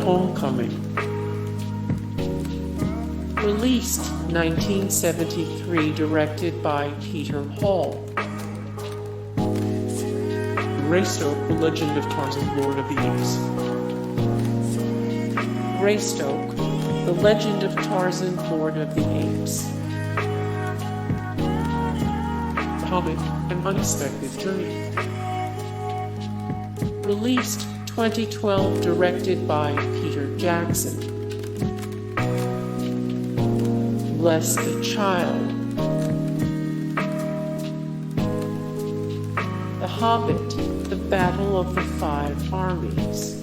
Homecoming. Released 1973, directed by Peter Hall. Greystoke, The Legend of Tarzan, Lord of the Apes. Greystoke, The Legend of Tarzan, Lord of the Apes. The Hobbit, An Unexpected Journey. Released 2012, directed by Peter Jackson. Bless the Child. The Hobbit, The Battle of the Five Armies.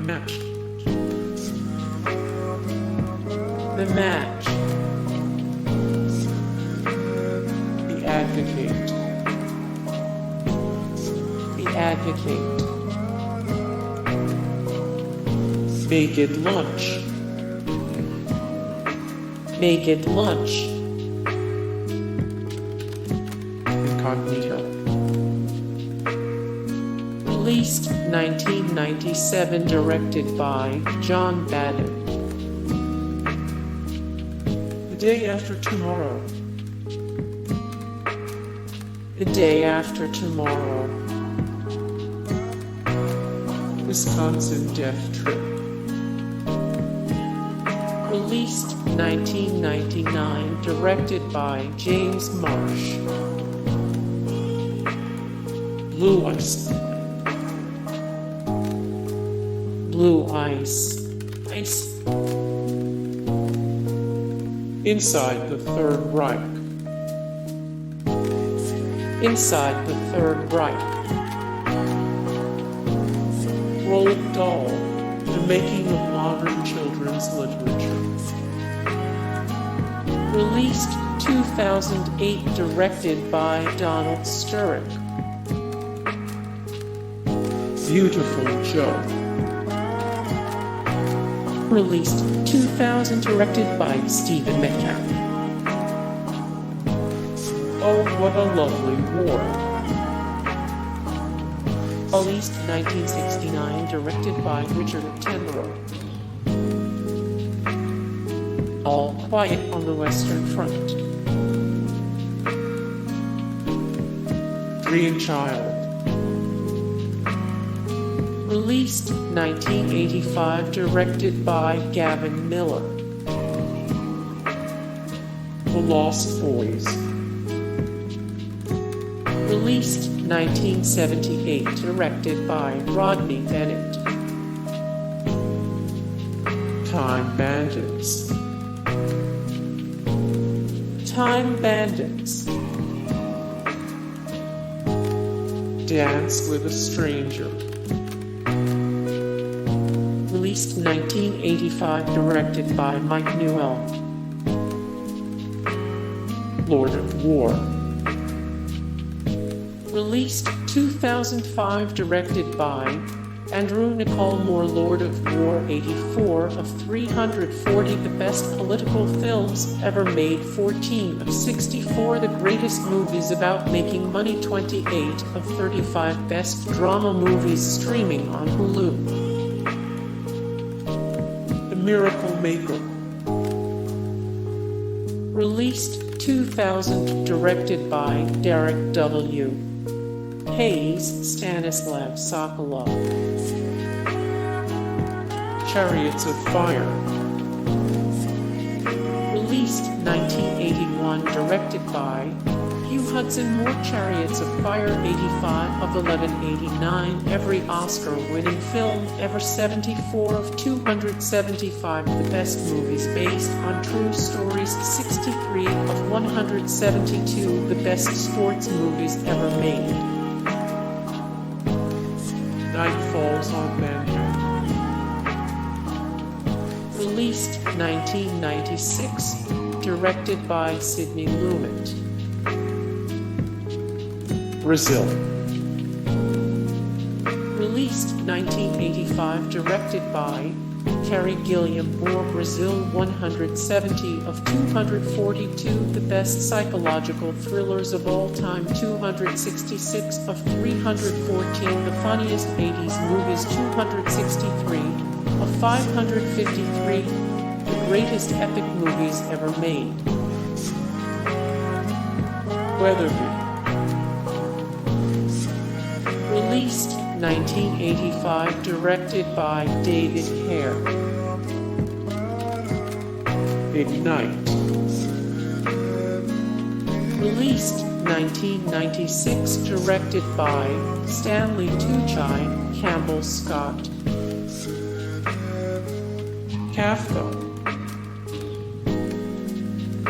Match. The Match. The Advocate. The Advocate. Naked Lunch. Naked Lunch. Incognito. Released 1997, directed by John Badham. The Day After Tomorrow. The Day After Tomorrow. Wisconsin Death Trip. Released 1999, directed by James Marsh. Blue Ice. Blue Ice. Ice. Inside the Third Reich. Inside the Third Reich. Roald Dahl, The Making of Modern Children's Literature. Released 2008, directed by Donald Sturrock. Beautiful Joe. Released 2000, directed by Stephen Metcalf. Oh, what a lovely war. Released 1969, directed by Richard Attenborough. All Quiet on the Western Front. Dreamchild. Released 1985, directed by Gavin Miller. The Lost Boys. Released 1978, directed by Rodney Bennett. Time Bandits. Time Bandits. Dance with a Stranger. Released 1985, directed by Mike Newell. Lord of War. Released 2005, directed by Andrew Nicole Moore. Lord of War 84 of 340, the best political films ever made. 14 of 64, the greatest movies about making money. 28 of 35, best drama movies streaming on Hulu. The Miracle Maker. Released 2000, directed by Derek W. Hayes, Stanislav Sokolov. Chariots of Fire. Released 1981, directed by Hugh Hudson Moore. Chariots of Fire 85 of 1189, every Oscar-winning film ever. 74 of 275, the best movies based on true stories. 63 of 172, the best sports movies ever made. Night Falls on Manhattan. Released 1996, directed by Sidney Lumet. Brazil. Released 1985, directed by Carrie Gilliam Moore, Brazil. 170 of 242 the best psychological thrillers of all time. 266 of 314 the funniest 80s movies. 263 of 553 the greatest epic movies ever made. Wetherby. Released 1985, directed by David Hare. Ignite. Released 1996, directed by Stanley Tucci, Campbell Scott. Kafka.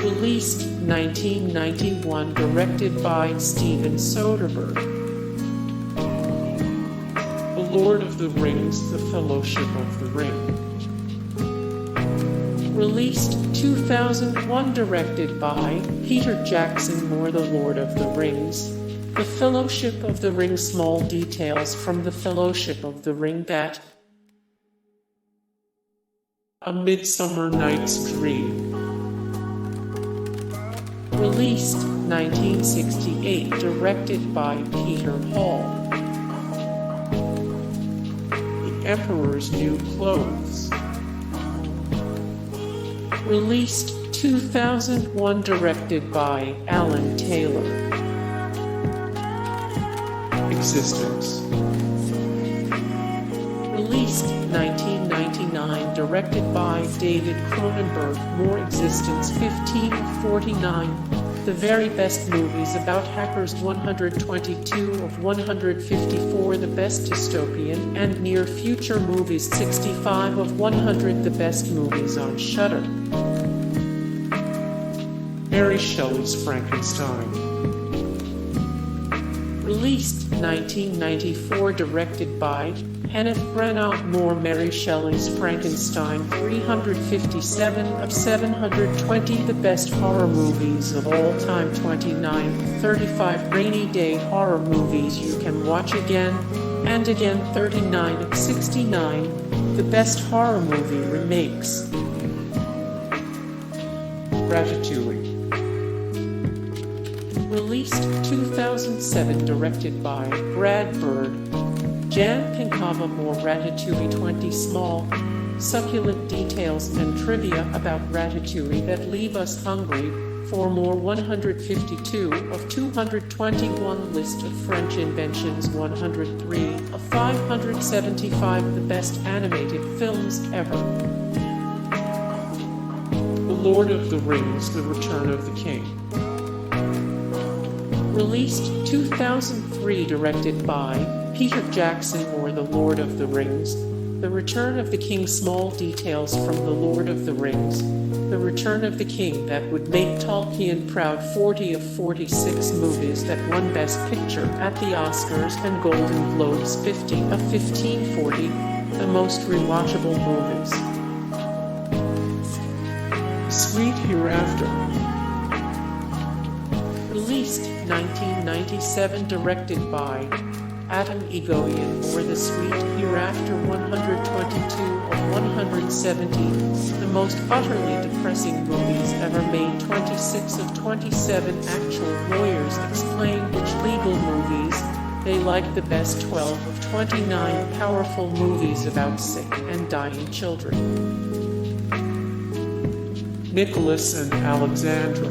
Released 1991, directed by Steven Soderbergh. The Lord of the Rings, The Fellowship of the Ring. Released 2001, directed by Peter Jackson Moore. The Lord of the Rings, The Fellowship of the Ring. Small details from The Fellowship of the Ring that A Midsummer Night's Dream. Released 1968, directed by Peter Hall. The Emperor's New Clothes. Released 2001, directed by Alan Taylor. Existenz. Released 1999, directed by David Cronenberg. More. Existenz. 1549. The very best movies about hackers. 122 of 154 the best dystopian and near future movies. 65 of 100 the best movies on Shudder. Mary Shelley's Frankenstein. Released 1994, directed by Kenneth Branagh. More. Mary Shelley's Frankenstein. 357 of 720 the best horror movies of all time. 29 of 35 rainy day horror movies you can watch again and again. 39 of 69 the best horror movie remakes. Ratatouille. Released 2007, directed by Brad Bird. Jan Pankava. More. Ratatouille. 20 small, succulent details and trivia about Ratatouille that leave us hungry for more. 152 of 221 list of French inventions. 103 of 575 the best animated films ever. The Lord of the Rings, The Return of the King. Released 2003, directed by Peter Jackson. Or. The Lord of the Rings, The Return of the King. Small details from The Lord of the Rings, The Return of the King that would make Tolkien proud. 40 of 46 movies that won Best Picture at the Oscars and Golden Globes. 50 of 1540 the most rewatchable movies. Sweet Hereafter. Released 1997, directed by Adam Egoyan. Or. The Sweet Hereafter. 122 of 170 the most utterly depressing movies ever made. 26 of 27 actual lawyers explain which legal movies they like the best. 12 of 29 powerful movies about sick and dying children. Nicholas and Alexandra.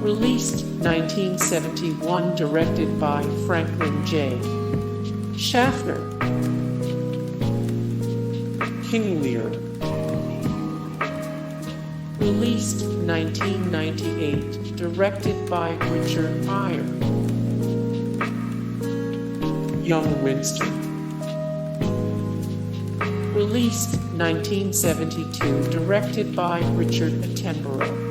Released 1971, directed by Franklin J. Schaffner. King Lear. Released 1998, directed by Richard Pryor. Young Winston. Released 1972, directed by Richard Attenborough.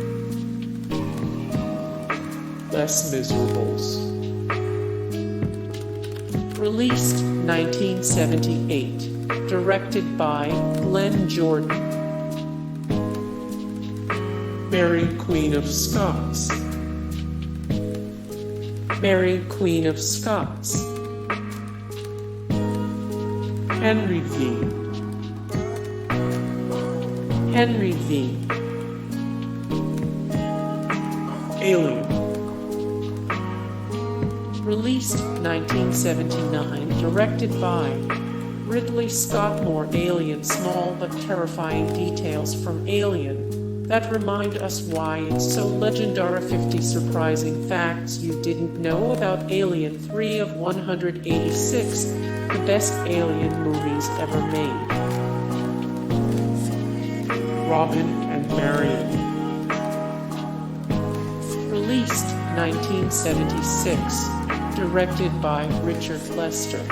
Les Misrables. Released 1978, directed by Glenn Jordan. Mary Queen of Scots. Mary Queen of Scots. Henry V. Henry V. Alien. Released 1979, directed by Ridley Scott. More Alien, small but terrifying details from Alien that remind us why it's so legendary. 50 surprising facts you didn't know about Alien. 3 of 186, the best Alien movies ever made. Robin and Marion. Released 1976, directed by Richard Lester.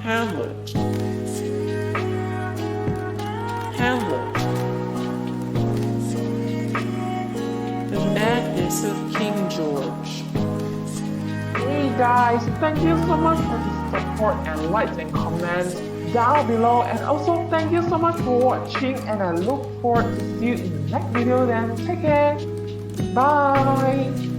Hamlet. Hamlet. The Madness of King George. Hey guys, thank you so much for the support and likes and comments down below, and also thank you so much for watching, and I look forward to see you in the next video. Then take care, bye.